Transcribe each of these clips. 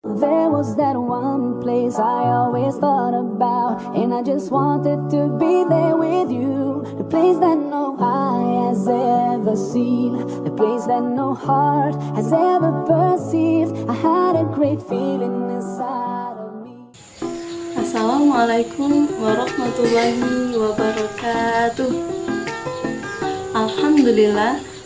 There was that one place I always thought about, and I just wanted to be there with you. The place that no eye has ever seen, the place that no heart has ever perceived. I had a great feeling inside of me. Assalamualaikum warahmatullahi wabarakatuh.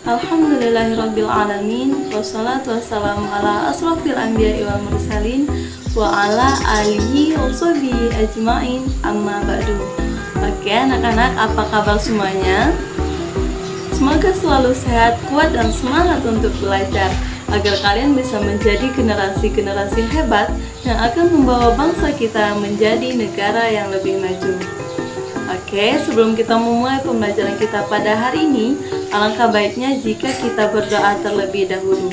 Alhamdulillahirabbil alamin, wassalatu wassalamu ala asrofil anbiya'i wal mursalin wa ala alihi wa sahbihi ajmain, amma ba'du. Oke anak-anak, apa kabar semuanya? Semoga selalu sehat, kuat dan semangat untuk belajar, agar kalian bisa menjadi generasi-generasi hebat yang akan membawa bangsa kita menjadi negara yang lebih maju. Oke, sebelum kita memulai pembelajaran kita pada hari ini, alangkah baiknya jika kita berdoa terlebih dahulu.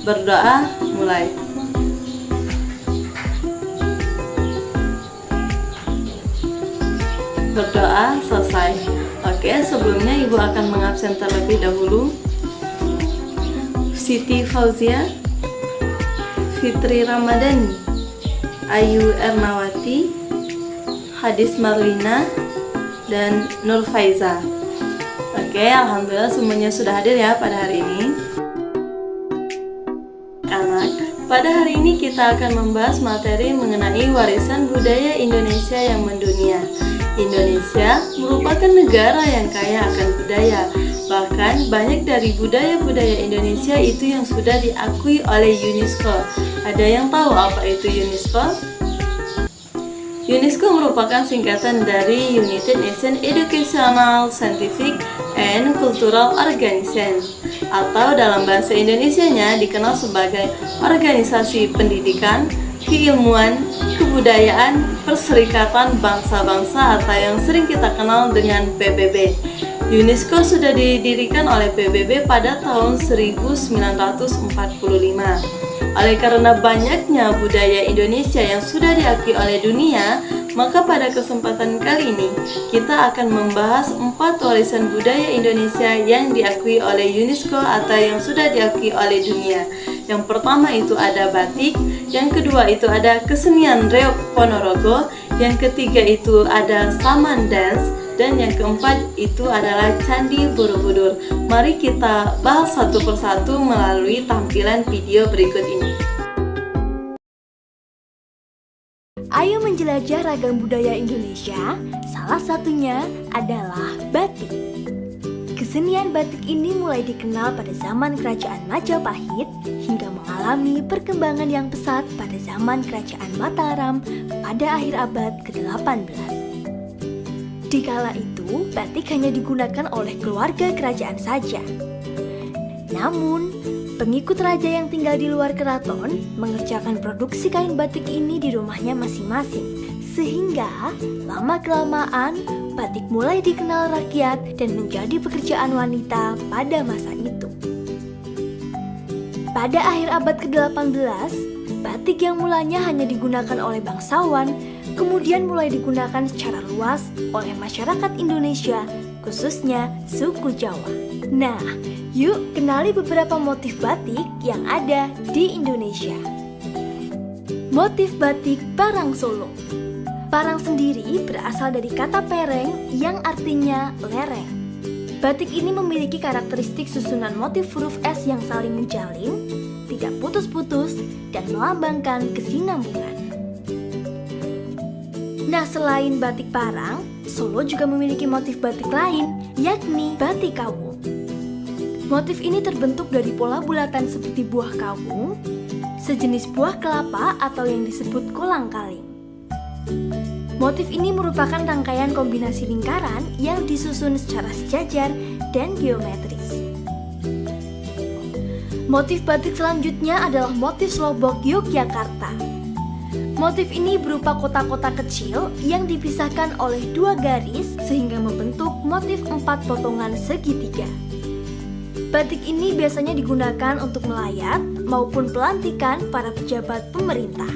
Berdoa, mulai. Berdoa, selesai. Oke, sebelumnya Ibu akan mengabsen terlebih dahulu Siti Fauzia, Fitri Ramadhani, Ayu Ernawati, Hadis Marlina, dan Nur Faiza. Oke, alhamdulillah semuanya sudah hadir ya pada hari ini. Anak, pada hari ini kita akan membahas materi mengenai warisan budaya Indonesia yang mendunia. Indonesia merupakan negara yang kaya akan budaya. Bahkan banyak dari budaya-budaya Indonesia itu yang sudah diakui oleh UNESCO. Ada yang tahu apa itu UNESCO? UNESCO merupakan singkatan dari United Nations Educational, Scientific, and Cultural Organization, atau dalam bahasa Indonesianya dikenal sebagai Organisasi Pendidikan, Keilmuan, Kebudayaan, Perserikatan Bangsa-Bangsa, atau yang sering kita kenal dengan PBB. UNESCO sudah didirikan oleh PBB pada tahun 1945. Oleh karena banyaknya budaya Indonesia yang sudah diakui oleh dunia, maka pada kesempatan kali ini kita akan membahas 4 warisan budaya Indonesia yang diakui oleh UNESCO atau yang sudah diakui oleh dunia. Yang pertama itu ada batik, yang kedua itu ada kesenian Reog Ponorogo, yang ketiga itu ada Saman Dance, dan yang keempat itu adalah Candi Borobudur. Mari kita bahas satu persatu melalui tampilan video berikut ini. Ayo menjelajah ragam budaya Indonesia, salah satunya adalah batik. Kesenian batik ini mulai dikenal pada zaman Kerajaan Majapahit hingga mengalami perkembangan yang pesat pada zaman Kerajaan Mataram pada akhir abad ke-18. Di kala itu, batik hanya digunakan oleh keluarga kerajaan saja. Namun, pengikut raja yang tinggal di luar keraton mengerjakan produksi kain batik ini di rumahnya masing-masing. Sehingga, lama-kelamaan, batik mulai dikenal rakyat dan menjadi pekerjaan wanita pada masa itu. Pada akhir abad ke-18, batik yang mulanya hanya digunakan oleh bangsawan, kemudian mulai digunakan secara luas oleh masyarakat Indonesia, khususnya suku Jawa. Nah, yuk kenali beberapa motif batik yang ada di Indonesia. Motif batik Parang Solo. Parang sendiri berasal dari kata pereng yang artinya lereng. Batik ini memiliki karakteristik susunan motif huruf S yang saling menjalin, tidak putus-putus, dan melambangkan kesinambungan. Nah, selain batik Parang, Solo juga memiliki motif batik lain, yakni batik kawung. Motif ini terbentuk dari pola bulatan seperti buah kawung, sejenis buah kelapa atau yang disebut kolang-kaling. Motif ini merupakan rangkaian kombinasi lingkaran yang disusun secara sejajar dan geometris. Motif batik selanjutnya adalah motif Slobok Yogyakarta. Motif ini berupa kotak-kotak kecil yang dipisahkan oleh 2 garis sehingga membentuk motif 4 potongan segitiga. Batik ini biasanya digunakan untuk melayat maupun pelantikan para pejabat pemerintah.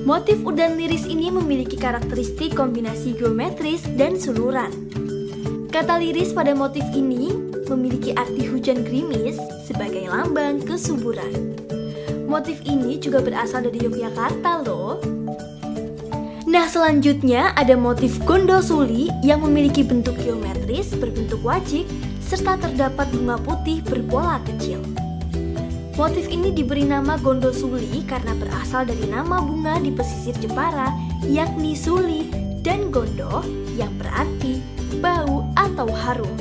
Motif udan liris ini memiliki karakteristik kombinasi geometris dan suluran. Kata liris pada motif ini memiliki arti hujan gerimis sebagai lambang kesuburan. Motif ini juga berasal dari Yogyakarta loh. Nah, selanjutnya ada motif gondosuli yang memiliki bentuk geometris berbentuk wajik serta terdapat bunga putih berpola kecil. Motif ini diberi nama gondosuli karena berasal dari nama bunga di pesisir Jepara, yakni suli, dan gondo yang berarti bau atau harum.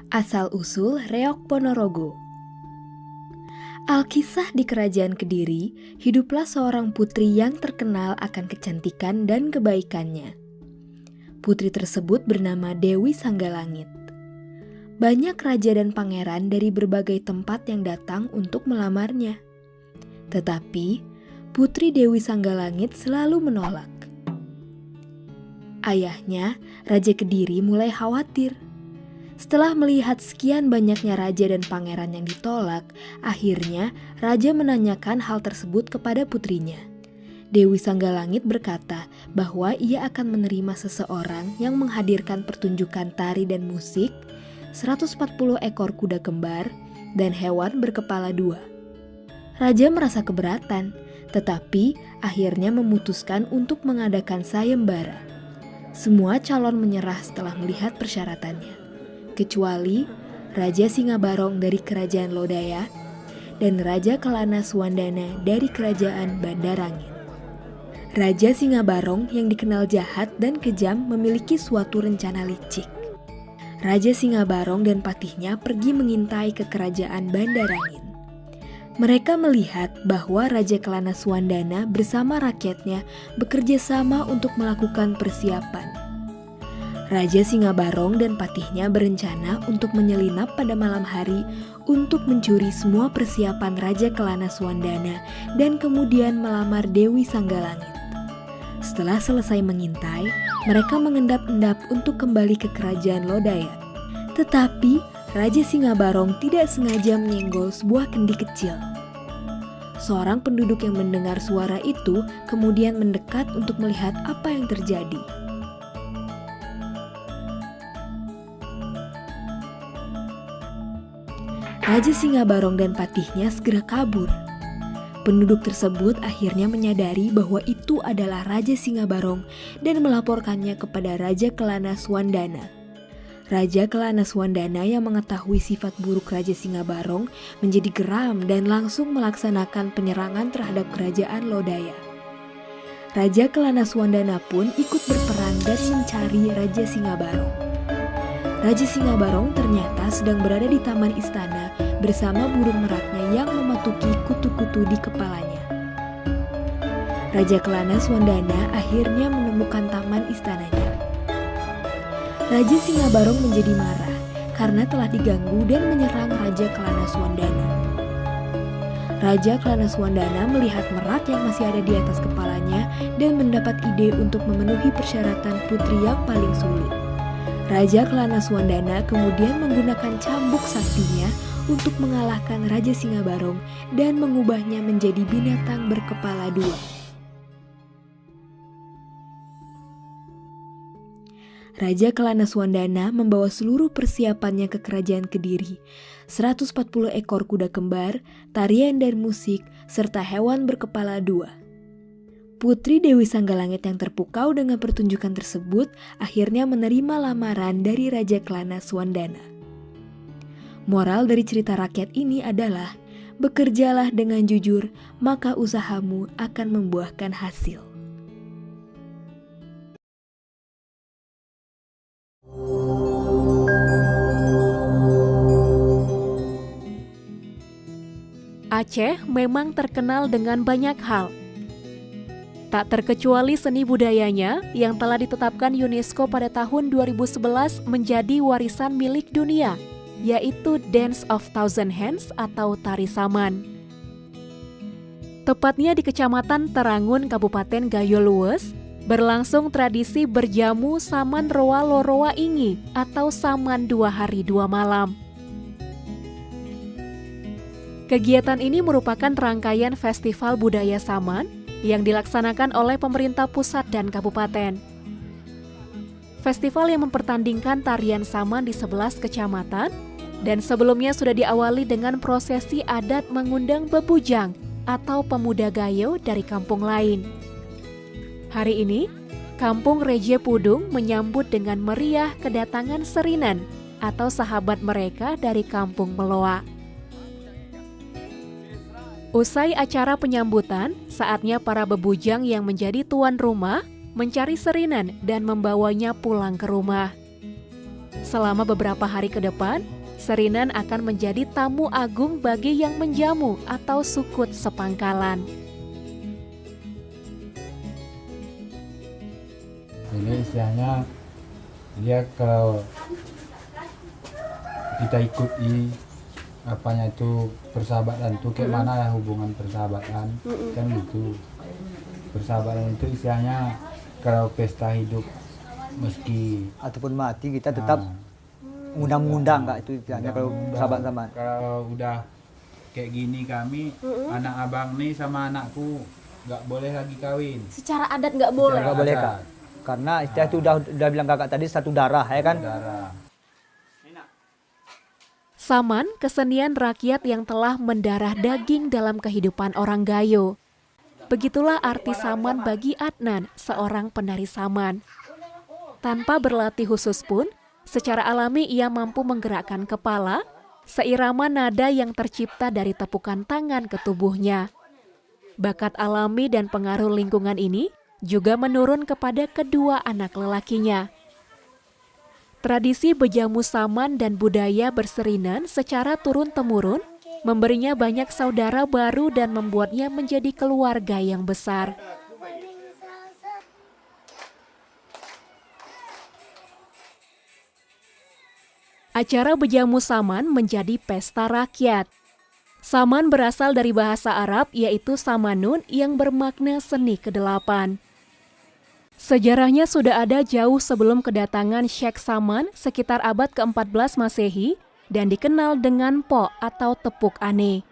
Asal-usul Reok Ponorogo. Alkisah di Kerajaan Kediri, hiduplah seorang putri yang terkenal akan kecantikan dan kebaikannya. Putri tersebut bernama Dewi Sanggalangit. Banyak raja dan pangeran dari berbagai tempat yang datang untuk melamarnya. Tetapi, Putri Dewi Sanggalangit selalu menolak. Ayahnya, Raja Kediri, mulai khawatir. Setelah melihat sekian banyaknya raja dan pangeran yang ditolak, akhirnya raja menanyakan hal tersebut kepada putrinya. Dewi Sanggalangit berkata bahwa ia akan menerima seseorang yang menghadirkan pertunjukan tari dan musik, 140 ekor kuda kembar, dan hewan berkepala dua. Raja merasa keberatan, tetapi akhirnya memutuskan untuk mengadakan sayembara. Semua calon menyerah setelah melihat persyaratannya, kecuali Raja Singabarong dari Kerajaan Lodaya dan Raja Kelana Suwandana dari Kerajaan Bandarangin. Raja Singabarong yang dikenal jahat dan kejam memiliki suatu rencana licik. Raja Singabarong dan patihnya pergi mengintai ke Kerajaan Bandarangin. Mereka melihat bahwa Raja Kelana Suwandana bersama rakyatnya bekerja sama untuk melakukan persiapan. Raja Singabarong dan patihnya berencana untuk menyelinap pada malam hari untuk mencuri semua persiapan Raja Kelana Suwandana dan kemudian melamar Dewi Sanggalangit. Setelah selesai mengintai, mereka mengendap-endap untuk kembali ke Kerajaan Lodaya. Tetapi Raja Singabarong tidak sengaja menyenggol sebuah kendi kecil. Seorang penduduk yang mendengar suara itu kemudian mendekat untuk melihat apa yang terjadi. Raja Singabarong dan patihnya segera kabur. Penduduk tersebut akhirnya menyadari bahwa itu adalah Raja Singabarong dan melaporkannya kepada Raja Kelana Suwandana. Raja Kelana Suwandana yang mengetahui sifat buruk Raja Singabarong menjadi geram dan langsung melaksanakan penyerangan terhadap Kerajaan Lodaya. Raja Kelana Suwandana pun ikut berperan dan mencari Raja Singabarong. Raja Singabarong ternyata sedang berada di taman istana bersama burung meraknya yang mematuki kutu-kutu di kepalanya. Raja Kelana Suwandana akhirnya menemukan taman istananya. Raja Singabarong menjadi marah karena telah diganggu dan menyerang Raja Kelana Suwandana. Raja Kelana Suwandana melihat merak yang masih ada di atas kepalanya dan mendapat ide untuk memenuhi persyaratan putri yang paling sulit. Raja Kelana Suwandana kemudian menggunakan cambuk saktinya untuk mengalahkan Raja Singabarong dan mengubahnya menjadi binatang berkepala dua. Raja Kelana Suwandana membawa seluruh persiapannya ke Kerajaan Kediri, 140 ekor kuda kembar, tarian dan musik, serta hewan berkepala dua. Putri Dewi Sanggalangit yang terpukau dengan pertunjukan tersebut akhirnya menerima lamaran dari Raja Kelana Suwandana. Moral dari cerita rakyat ini adalah, bekerjalah dengan jujur, maka usahamu akan membuahkan hasil. Aceh memang terkenal dengan banyak hal. Tak terkecuali seni budayanya yang telah ditetapkan UNESCO pada tahun 2011 menjadi warisan milik dunia, yaitu Dance of Thousand Hands atau Tari Saman. Tepatnya di Kecamatan Terangun, Kabupaten Gayo Luwes, berlangsung tradisi berjamu Saman Roa Loroa Ingi atau Saman 2 hari 2 malam. Kegiatan ini merupakan rangkaian festival budaya Saman yang dilaksanakan oleh pemerintah pusat dan kabupaten. Festival yang mempertandingkan tarian Saman di 11 kecamatan Dan sebelumnya sudah diawali dengan prosesi adat mengundang bebujang atau pemuda gayo dari kampung lain. Hari ini, Kampung Reje Pudung menyambut dengan meriah kedatangan Serinan atau sahabat mereka dari Kampung Meloa. Usai acara penyambutan, saatnya para bebujang yang menjadi tuan rumah mencari Serinan dan membawanya pulang ke rumah. Selama beberapa hari ke depan, Serinan akan menjadi tamu agung bagi yang menjamu atau sukut sepangkalan. Ini istilahnya dia kalau kita ikuti apanya itu persahabatan itu kayak mana ya hubungan persahabatan kan gitu. Persahabatan itu istilahnya kalau pesta hidup meski ataupun mati kita tetap mengundang-undang Kak, itu istilahnya kalau sahabat sama. Kalau udah kayak gini kami anak abang nih sama anakku nggak boleh lagi kawin. Secara adat nggak boleh. Nggak boleh Kak, karena istilah itu udah bilang Kakak tadi satu darah ya kan. Darah. Saman, kesenian rakyat yang telah mendarah daging dalam kehidupan orang Gayo. Begitulah arti saman bagi Adnan, seorang penari saman. Tanpa berlatih khusus pun, secara alami ia mampu menggerakkan kepala, seirama nada yang tercipta dari tepukan tangan ke tubuhnya. Bakat alami dan pengaruh lingkungan ini juga menurun kepada kedua anak lelakinya. Tradisi bejamu saman dan budaya berserinan secara turun-temurun memberinya banyak saudara baru dan membuatnya menjadi keluarga yang besar. Acara bejamu saman menjadi pesta rakyat. Saman berasal dari bahasa Arab yaitu samanun yang bermakna seni ke-8. Sejarahnya sudah ada jauh sebelum kedatangan Syekh Saman sekitar abad ke-14 Masehi dan dikenal dengan po atau tepuk ane.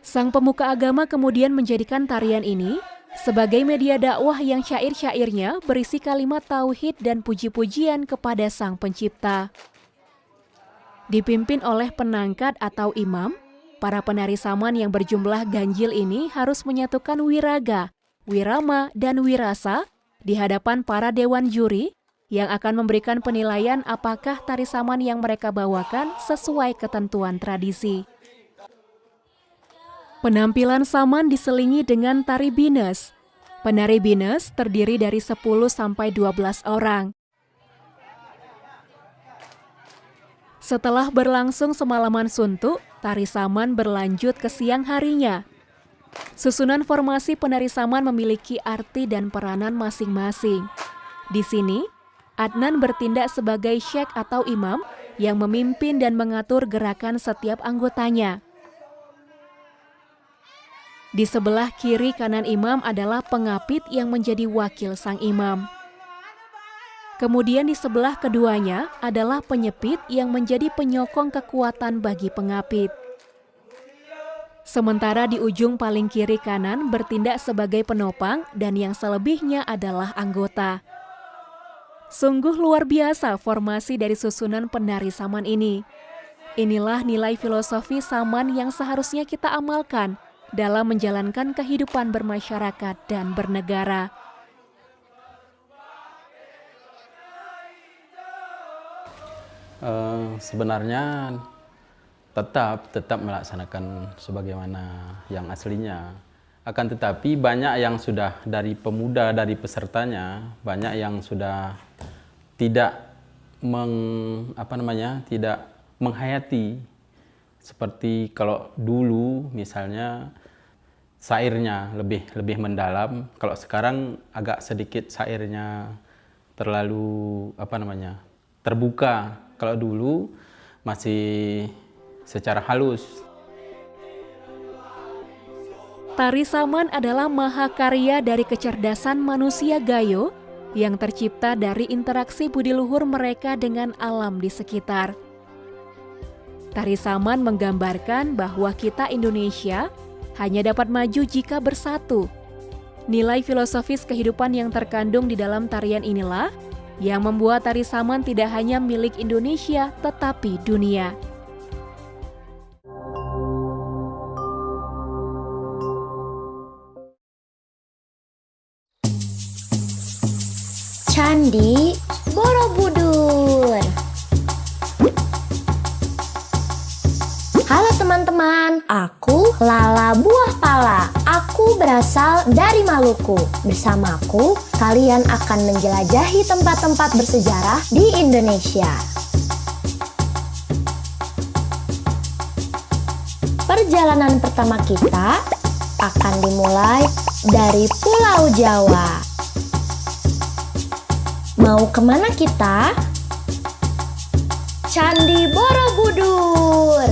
Sang pemuka agama kemudian menjadikan tarian ini sebagai media dakwah yang syair-syairnya berisi kalimat tauhid dan puji-pujian kepada Sang Pencipta. Dipimpin oleh penangkat atau imam, para penari saman yang berjumlah ganjil ini harus menyatukan wiraga, wirama, dan wirasa di hadapan para dewan juri yang akan memberikan penilaian apakah tari saman yang mereka bawakan sesuai ketentuan tradisi. Penampilan saman diselingi dengan tari bines. Penari bines terdiri dari 10-12 orang. Setelah berlangsung semalaman suntuk, tari saman berlanjut ke siang harinya. Susunan formasi penari saman memiliki arti dan peranan masing-masing. Di sini, Adnan bertindak sebagai syekh atau imam yang memimpin dan mengatur gerakan setiap anggotanya. Di sebelah kiri kanan imam adalah pengapit yang menjadi wakil sang imam. Kemudian di sebelah keduanya adalah penyepit yang menjadi penyokong kekuatan bagi pengapit. Sementara di ujung paling kiri kanan bertindak sebagai penopang dan yang selebihnya adalah anggota. Sungguh luar biasa formasi dari susunan penari saman ini. Inilah nilai filosofi saman yang seharusnya kita amalkan dalam menjalankan kehidupan bermasyarakat dan bernegara. Sebenarnya tetap melaksanakan sebagaimana yang aslinya. Akan tetapi banyak yang sudah dari pemuda, dari pesertanya, banyak yang sudah tidak tidak menghayati. Seperti kalau dulu misalnya syairnya lebih mendalam, kalau sekarang agak sedikit syairnya terlalu terbuka. Kalau dulu masih secara halus. Tari saman adalah mahakarya dari kecerdasan manusia Gayo yang tercipta dari interaksi budi luhur mereka dengan alam di sekitar. Tari saman menggambarkan bahwa kita Indonesia hanya dapat maju jika bersatu. Nilai filosofis kehidupan yang terkandung di dalam tarian inilah yang membuat tari saman tidak hanya milik Indonesia tetapi dunia. Candi Borobudur. Halo teman-teman, aku Lala Buah Pala. Aku berasal dari Maluku. Bersamaku, kalian akan menjelajahi tempat-tempat bersejarah di Indonesia. Perjalanan pertama kita akan dimulai dari Pulau Jawa. Mau kemana kita? Candi Borobudur.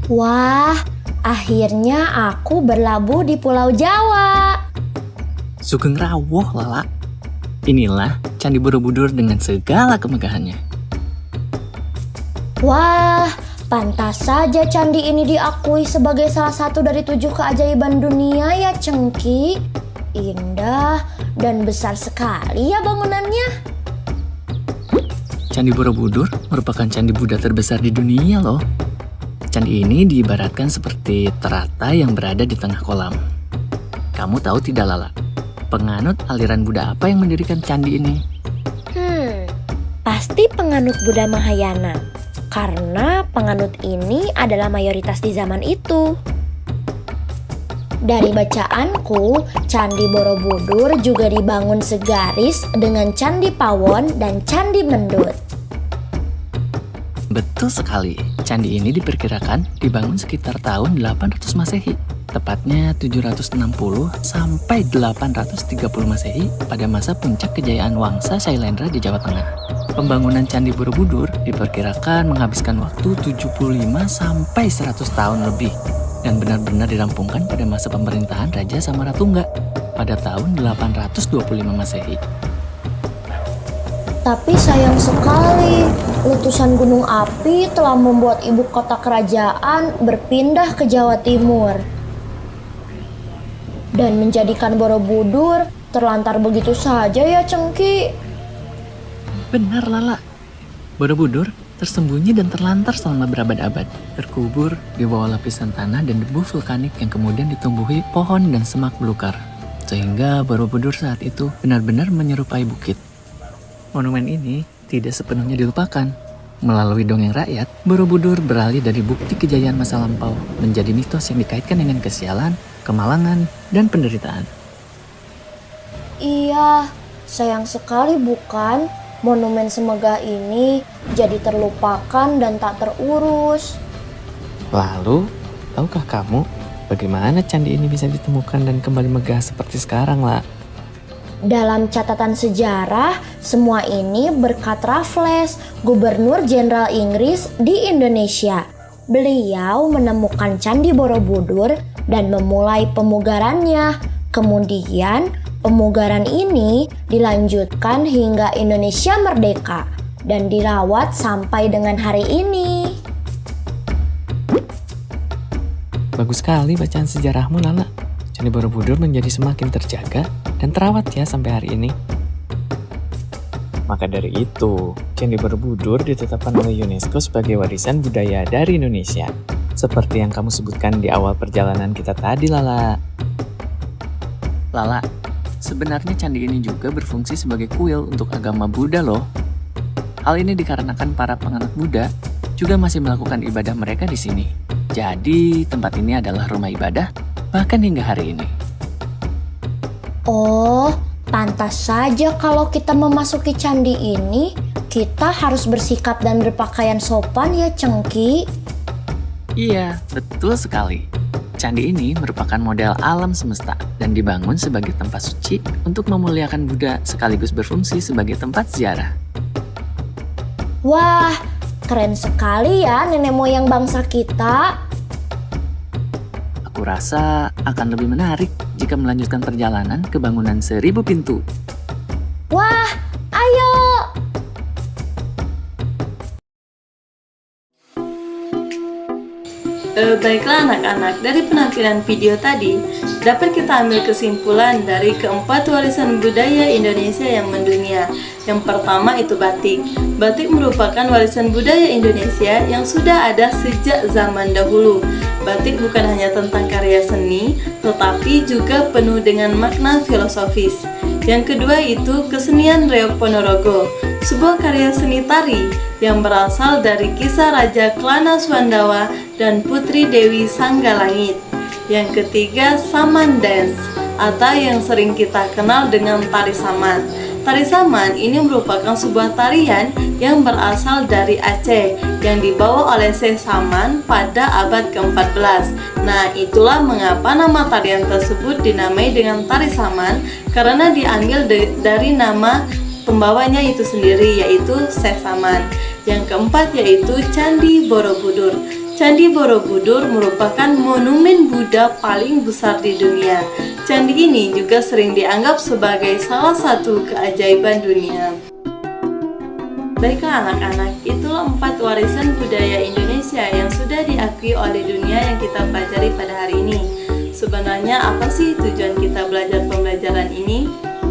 Wah, akhirnya aku berlabuh di Pulau Jawa. Sugeng rawuh, Lala. Inilah Candi Borobudur dengan segala kemegahannya. Wah, pantas saja candi ini diakui sebagai salah satu dari 7 keajaiban dunia ya, Cengki. Indah dan besar sekali ya bangunannya. Candi Borobudur merupakan candi Buddha terbesar di dunia loh. Candi ini diibaratkan seperti teratai yang berada di tengah kolam. Kamu tahu tidak, Lala? Penganut aliran Buddha apa yang mendirikan candi ini? Pasti penganut Buddha Mahayana. Karena penganut ini adalah mayoritas di zaman itu. Dari bacaanku, Candi Borobudur juga dibangun segaris dengan Candi Pawon dan Candi Mendut. Betul sekali. Candi ini diperkirakan dibangun sekitar tahun 800 Masehi. Tepatnya 760 sampai 830 Masehi pada masa puncak kejayaan Wangsa Shailendra di Jawa Tengah. Pembangunan Candi Borobudur diperkirakan menghabiskan waktu 75 sampai 100 tahun lebih dan benar-benar dirampungkan pada masa pemerintahan Raja Samaratungga pada tahun 825 Masehi. Tapi sayang sekali, letusan gunung api telah membuat ibu kota kerajaan berpindah ke Jawa Timur dan menjadikan Borobudur terlantar begitu saja ya, Cengki. Benar, Lala. Borobudur tersembunyi dan terlantar selama berabad-abad, terkubur di bawah lapisan tanah dan debu vulkanik yang kemudian ditumbuhi pohon dan semak belukar, sehingga Borobudur saat itu benar-benar menyerupai bukit. Monumen ini tidak sepenuhnya dilupakan. Melalui dongeng rakyat, Borobudur beralih dari bukti kejayaan masa lampau menjadi mitos yang dikaitkan dengan kesialan, kemalangan, dan penderitaan. Iya, sayang sekali bukan? Monumen semegah ini jadi terlupakan dan tak terurus. Lalu, tahukah kamu bagaimana candi ini bisa ditemukan dan kembali megah seperti sekarang, La? Dalam catatan sejarah, semua ini berkat Raffles, Gubernur Jenderal Inggris di Indonesia. Beliau menemukan Candi Borobudur dan memulai pemugarannya. Kemudian, pemugaran ini dilanjutkan hingga Indonesia merdeka dan dirawat sampai dengan hari ini. Bagus sekali bacaan sejarahmu, Lala. Candi Borobudur menjadi semakin terjaga dan terawat ya sampai hari ini. Maka dari itu, Candi Borobudur ditetapkan oleh UNESCO sebagai warisan budaya dari Indonesia. Seperti yang kamu sebutkan di awal perjalanan kita tadi, Lala. Lala, sebenarnya candi ini juga berfungsi sebagai kuil untuk agama Buddha loh. Hal ini dikarenakan para penganut Buddha juga masih melakukan ibadah mereka di sini. Jadi, tempat ini adalah rumah ibadah bahkan hingga hari ini. Oh, pantas saja kalau kita memasuki candi ini, kita harus bersikap dan berpakaian sopan ya, Cengki. Iya, betul sekali. Candi ini merupakan model alam semesta dan dibangun sebagai tempat suci untuk memuliakan Buddha sekaligus berfungsi sebagai tempat ziarah. Wah, keren sekali ya nenek moyang bangsa kita. Aku rasa akan lebih menarik jika melanjutkan perjalanan ke bangunan 1000 pintu. Wah, ayo! Baiklah anak-anak, dari penampilan video tadi dapat kita ambil kesimpulan dari keempat warisan budaya Indonesia yang mendunia. Yang pertama itu batik. Batik merupakan warisan budaya Indonesia yang sudah ada sejak zaman dahulu. batik bukan hanya tentang karya seni, tetapi juga penuh dengan makna filosofis. Yang kedua itu kesenian Reok Ponorogo, sebuah karya seni tari yang berasal dari kisah Raja Klana Swandawa dan Putri Dewi Sanggalangit. Yang ketiga, Saman Dance, atau yang sering kita kenal dengan tari saman. Tari saman ini merupakan sebuah tarian yang berasal dari Aceh yang dibawa oleh Syekh Saman pada abad ke-14. Nah, itulah mengapa nama tarian tersebut dinamai dengan tari saman, karena diambil dari nama pembawanya itu sendiri, yaitu Syekh Saman. Yang keempat yaitu Candi Borobudur. Candi Borobudur merupakan monumen Buddha paling besar di dunia. Candi ini juga sering dianggap sebagai salah satu keajaiban dunia. Baiklah anak-anak, itulah 4 warisan budaya Indonesia yang sudah diakui oleh dunia yang kita pelajari pada hari ini. Sebenarnya apa sih tujuan kita belajar pembelajaran ini?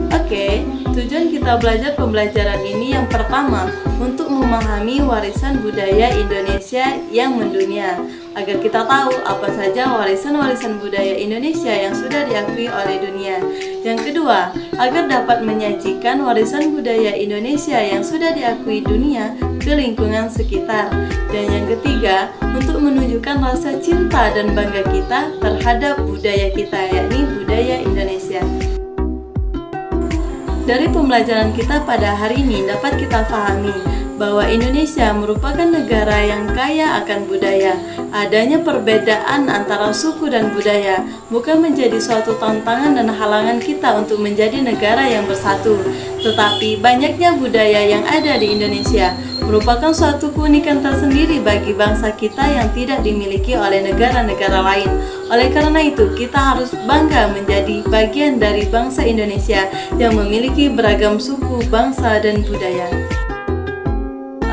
Oke, tujuan kita belajar pembelajaran ini yang pertama, untuk memahami warisan budaya Indonesia yang mendunia, agar kita tahu apa saja warisan-warisan budaya Indonesia yang sudah diakui oleh dunia. Yang kedua, agar dapat menyajikan warisan budaya Indonesia yang sudah diakui dunia ke lingkungan sekitar. Dan yang ketiga, untuk menunjukkan rasa cinta dan bangga kita terhadap budaya kita, yakni budaya Indonesia. Dari pembelajaran kita pada hari ini dapat kita pahami bahwa Indonesia merupakan negara yang kaya akan budaya. Adanya perbedaan antara suku dan budaya bukan menjadi suatu tantangan dan halangan kita untuk menjadi negara yang bersatu, tetapi banyaknya budaya yang ada di Indonesia merupakan suatu keunikan tersendiri bagi bangsa kita yang tidak dimiliki oleh negara-negara lain. Oleh karena itu, kita harus bangga menjadi bagian dari bangsa Indonesia yang memiliki beragam suku, bangsa, dan budaya.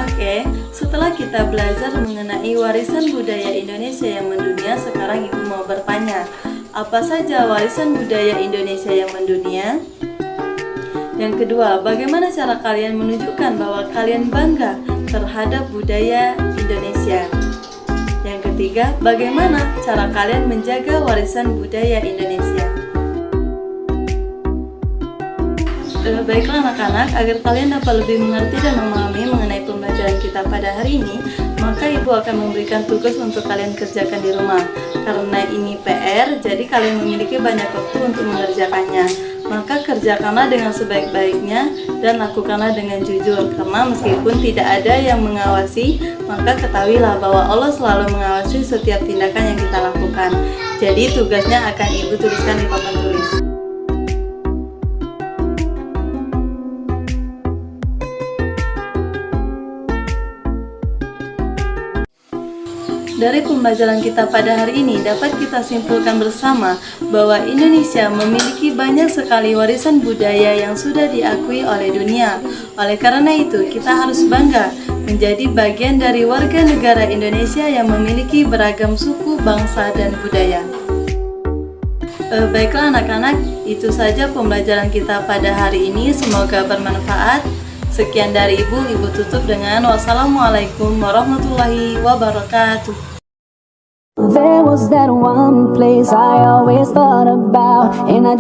Oke, setelah kita belajar mengenai warisan budaya Indonesia yang mendunia, sekarang Ibu mau bertanya, apa saja warisan budaya Indonesia yang mendunia? Yang kedua, bagaimana cara kalian menunjukkan bahwa kalian bangga terhadap budaya Indonesia? Yang ketiga, bagaimana cara kalian menjaga warisan budaya Indonesia? Baiklah anak-anak, agar kalian dapat lebih mengerti dan memahami mengenai pembelajaran kita pada hari ini, maka Ibu akan memberikan tugas untuk kalian kerjakan di rumah. Karena ini PR, jadi kalian memiliki banyak waktu untuk mengerjakannya. Maka kerjakanlah dengan sebaik-baiknya dan lakukanlah dengan jujur. Karena meskipun tidak ada yang mengawasi, maka ketahuilah bahwa Allah selalu mengawasi setiap tindakan yang kita lakukan. Jadi tugasnya akan Ibu tuliskan di papan tulis. Dari pembelajaran kita pada hari ini dapat kita simpulkan bersama bahwa Indonesia memiliki banyak sekali warisan budaya yang sudah diakui oleh dunia. Oleh karena itu, kita harus bangga menjadi bagian dari warga negara Indonesia yang memiliki beragam suku, bangsa, dan budaya. Baiklah anak-anak, itu saja pembelajaran kita pada hari ini. Semoga bermanfaat. Sekian dari Ibu tutup dengan wassalamualaikum warahmatullahi wabarakatuh. There was that one place I always thought about, and I